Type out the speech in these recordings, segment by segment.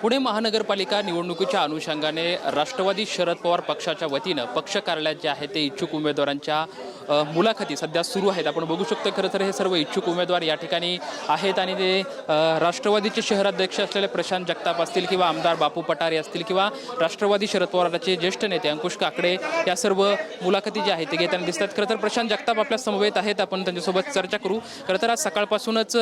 पुणे महानगरपालिका निवडणुकीच्या अनुषंगाने राष्ट्रवादी शरद पवार पक्षाच्या वतीनं पक्ष कार्यालयात जे आहे ते इच्छुक उमेदवारांच्या मुलाखती सध्या सुरू आहेत। आपण बघू शकतो खरं तर हे सर्व इच्छुक उमेदवार या ठिकाणी आहेत आणि ते राष्ट्रवादीचे शहराध्यक्ष असलेले प्रशांत जगताप असतील किंवा आमदार बापू पठारे असतील किंवा राष्ट्रवादी शरद पवारांचे ज्येष्ठ नेते अंकुश काकडे या सर्व मुलाखती जे आहेत ते घेताना दिसतात। खरं तर प्रशांत जगताप आपल्या समवेत आहेत, आपण त्यांच्यासोबत चर्चा करू। खरं तर आज सकाळपासूनच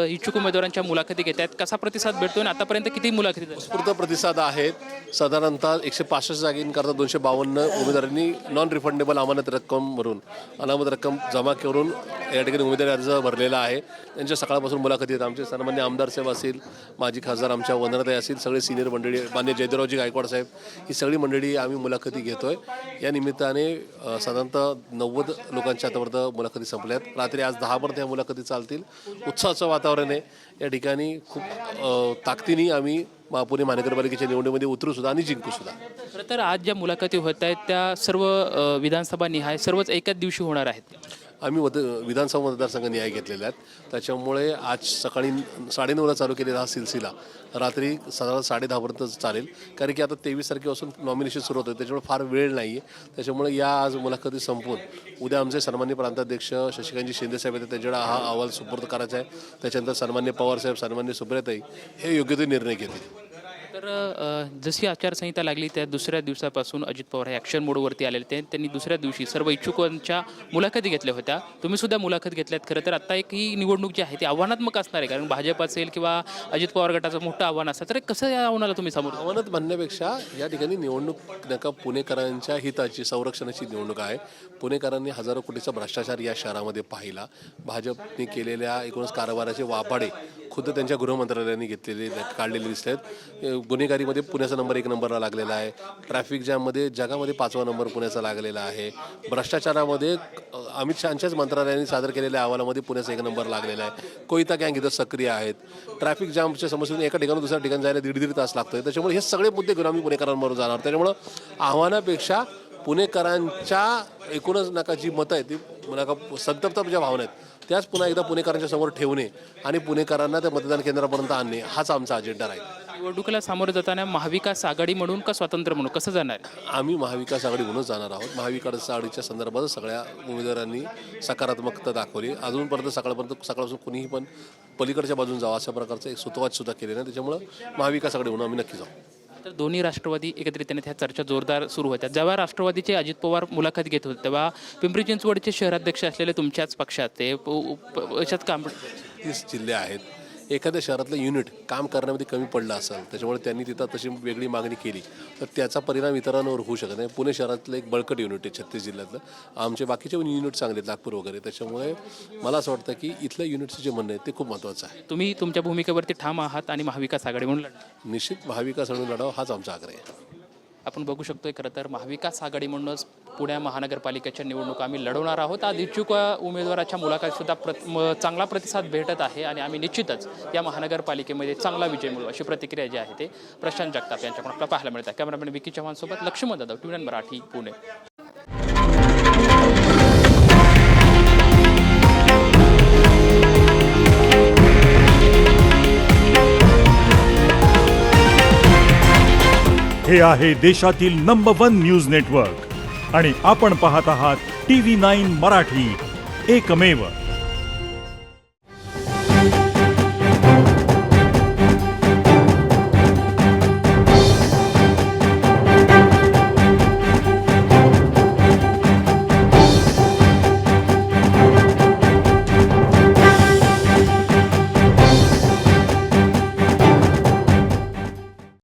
इच्छुक उमेदवारांच्या मुलाखती घेत आहेत, कसा प्रतिसाद भेटतोय आणि आतापर्यंत किती मुलाखती उत्स्फूर्त प्रतिसाद आहेत। साधारणतः 165 जागींकरता 252 उमेदवारांनी नॉन रिफंडेबल अमानत रक्कम भरून अनामत रक्कम जमा करून या ठिकाणी उमेदवारी अर्ज भरलेला आहे। त्यांच्या सकाळपासून मुलाखती आहेत। आमचे सन्मान्य आमदार साहेब असतील, माजी खासदार आमच्या वंदनाताई असतील, सगळे सिनियर मंडळी, मान्य जयदेवरावजी गायकवाड साहेब, ही सगळी मंडळी आम्ही मुलाखती घेतोय। या निमित्ताने साधारणतः 90 लोकांच्या आतापर्यंत मुलाखती संपल्यात। रात्री आज 10 पर्यंत या मुलाखती चालतील। उत्साहाचं वातावरण आहे या ठिकाणी। खूप ताकदीने आम्ही पुणे महानगरपालिकेच्या निवडणुकीमध्ये उतरू सुद्धा आणि जिंकू सुद्धा। खरं तर आज ज्या मुलाखती होत आहेत त्या सर्व विधानसभा निहाय सर्वच एकाच दिवशी होणार आहेत। आम्ही विधानसभा मतदारसंघ न्याय घेतलेले आहेत, त्याच्यामुळे आज सकाळी 9:30ला चालू केलेला हा सिलसिला रात्री साधारण 10:30पर्यंत चालेल। कारण की आता 23 तारखेपासून नॉमिनेशन सुरू होतं, त्याच्यामुळे फार वेळ नाही आहे। त्याच्यामुळे या आज मुलाखती संपवून उद्या आमचे सन्मान्य प्रांताध्यक्ष शशिकांतजी शिंदे साहेब आहेत, त्यांच्याकडे हा अहवाल सुपूर्द करायचा आहे। त्याच्यानंतर सन्मान्य पवार साहेब, सन्मान्य सुप्रियाताई हे योग्य ते निर्णय घेतील। तर जशी आचारसंहिता लागली त्या दुसऱ्या दिवसापासून अजित पवार हे ॲक्शन मोडवरती आलेले त्यांनी दुसऱ्या दिवशी सर्व इच्छुकांच्या मुलाखती घेतल्या होत्या। तुम्ही सुद्धा मुलाखत घेतल्यात। खरं तर आता एक ही निवडणूक जी आहे ती आव्हानात्मक असणार आहे, कारण भाजप असेल किंवा अजित पवार गटाचं मोठं आव्हान असतं। तर कसं या आव्हानाला तुम्ही समोर? आव्हानात म्हणण्यापेक्षा या ठिकाणी निवडणूक नका पुणेकरांच्या हिताची संरक्षणाची निवडणूक आहे। पुणेकरांनी हजारो कोटीचा भ्रष्टाचार या शहरामध्ये पाहिला। भाजपने केलेल्या एकूणच कारभाराचे वापाडे खुद्द त्यांच्या गृहमंत्रालयाने घेतलेले काढलेले दिसत आहेत। गुन्हेगारीमध्ये पुण्याचा नंबर 1 नंबरला लागलेला आहे। ट्रॅफिक जॅममध्ये जगामध्ये 5वा नंबर पुण्याचा लागलेला आहे। भ्रष्टाचारामध्ये अमित शहांच्याच मंत्रालयाने सादर केलेल्या अहवालामध्ये पुण्याचा 1 नंबर लागलेला आहे। कोयता गँग इथं सक्रिय आहेत। ट्रॅफिक जॅमच्या समस्येतून एका ठिकाणून दुसऱ्या ठिकाणी जायला 1.5 तास लागतोय। त्याच्यामुळे हे सगळे मुद्दे घेऊन आम्ही पुणेकरांबरोबर जाणार। त्याच्यामुळं आव्हानापेक्षा पुणेकरांच्या एकूणच नका जी मतं आहेत ती नका संतप्त ज्या भावना आहेत त्याच पुन्हा एकदा पुणेकरांच्या समोर ठेवणे आणि पुणेकरांना त्या मतदान केंद्रापर्यंत आणणे हाच आमचा अजेंडा आहे। निवडणुकीला सामोरं जाताना महाविकास आघाडी म्हणून का स्वतंत्र म्हणून कसं जाणार? आम्ही महाविकास आघाडी म्हणूनच जाणार आहोत। महाविकास आघाडीच्या संदर्भात सगळ्या उमेदवारांनी सकारात्मकता दाखवली। अजूनपर्यंत सकाळपासून कुणीही पण पलीकडच्या बाजून जावं अशा प्रकारचा एक सुतोवाच सुद्धा केले नाही। त्याच्यामुळे महाविकास आघाडी म्हणून आम्ही नक्की जाऊ। तर दोन्ही राष्ट्रवादी एकत्रितपणे ह्या चर्चा जोरदार सुरू होत्या। जेव्हा राष्ट्रवादीचे अजित पवार मुलाखत घेत होते तेव्हा पिंपरी चिंचवडचे शहराध्यक्ष असलेले तुमच्याच पक्षात ते याच्यात काम 30 जिल्हे आहेत। एखाद्या शहरातलं युनिट काम करण्यामध्ये कमी पडलं असेल त्याच्यामुळे त्यांनी तिथं तशी वेगळी मागणी केली तर त्याचा परिणाम इतरांवर होऊ शकत नाही। पुणे शहरातलं एक बळकट युनिट आहे 36 जिल्ह्यातलं। आमचे बाकीचे पण युनिट चांगले आहेत, नागपूर वगैरे। त्याच्यामुळे मला असं वाटतं की इथलं युनिटचं जे म्हणणं आहे ते खूप महत्त्वाचं आहे। तुम्ही तुमच्या भूमिकेवरती ठाम आहात आणि महाविकास आघाडी म्हणून लढणार? निश्चित महाविकास आघाडी लढावं हाच आमचा आग्रह आहे। आपण बघू शकतोय खरं तर महाविकास आघाडी म्हणूनच पुणे महानगरपालिकेच्या निवडणुका आम्ही लढवणार आहोत। आज इच्छुक उमेदवाराच्या मुलाखतीसुद्धा चांगला प्रतिसाद भेटत आहे आणि आम्ही निश्चितच या महानगरपालिकेमध्ये चांगला विजय मिळू अशी प्रतिक्रिया जी आहे ते प्रशांत जगताप यांच्याकडून आपल्याला पाहायला मिळत आहे। कॅमेरामॅन विकी चव्हाणसोबत लक्ष्मण जाधव, TVN मराठी, पुणे। हे आहे देशातील नंबर 1 न्यूज नेटवर्क आणि आपण पाहत आहात TV9 मराठी, एकमेव।